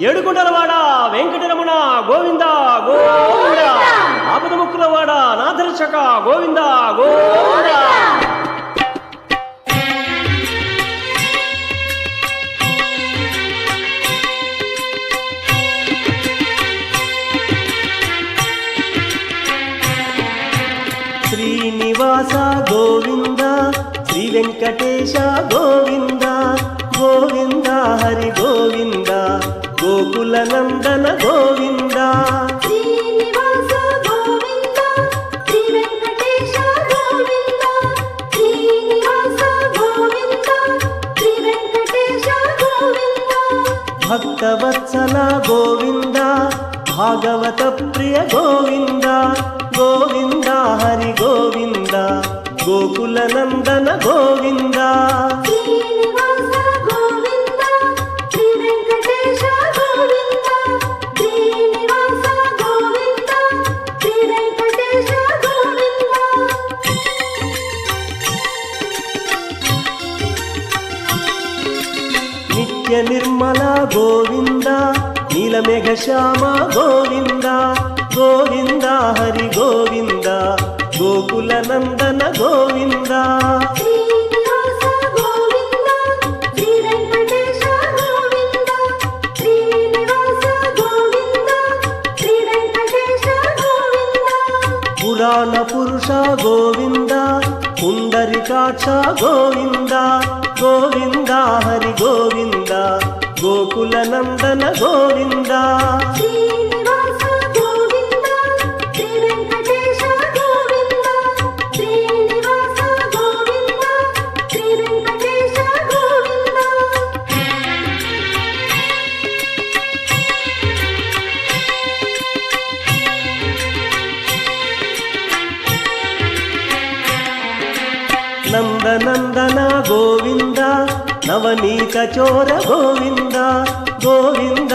ఏడుకొండలవాడ వెంకటరమణ గోవింద గోవింద ఆపద ముక్కులవాడ నాథరక్షక గోవింద గోవింద. శ్రీనివాస గోవింద శ్రీ వెంకటేశ గోవింద గోవింద హరి గోవింద గోకుల నందన గోవింద. శ్రీనివాస గోవింద శ్రీ వెంకటేశ గోవింద శ్రీనివాస గోవింద శ్రీ వెంకటేశ గోవింద. భక్తవత్సల గోవింద భాగవత ప్రియ గోవింద గోవింద హరి గోవింద గోకుల నందన గోవింద. శ్రీనివాస గోవింద శ్రీ వెంకటేశ గోవింద శ్రీనివాస గోవింద శ్రీ వెంకటేశ గోవింద. నిత్య నిర్మల గోవింద నీలమేఘ శ్యామ గోవింద గోవింద హరి గోవింద గోకుల నందన గోవింద. శ్రీనివాస గోవింద శ్రీ వెంకటేశ గోవింద శ్రీనివాస గోవింద శ్రీ వెంకటేశ గోవింద. పురాణ పురుష గోవింద పుండరికాక్ష గోవింద గోవింద హరి గోవింద గోకుల నందన గోవింద. శ్రీనివాస గోవింద శ్రీ వెంకటేశ గోవింద శ్రీనివాస గోవింద శ్రీ వెంకటేశ గోవింద. నందనందన గోవింద నవనీత చోర గోవింద గోవింద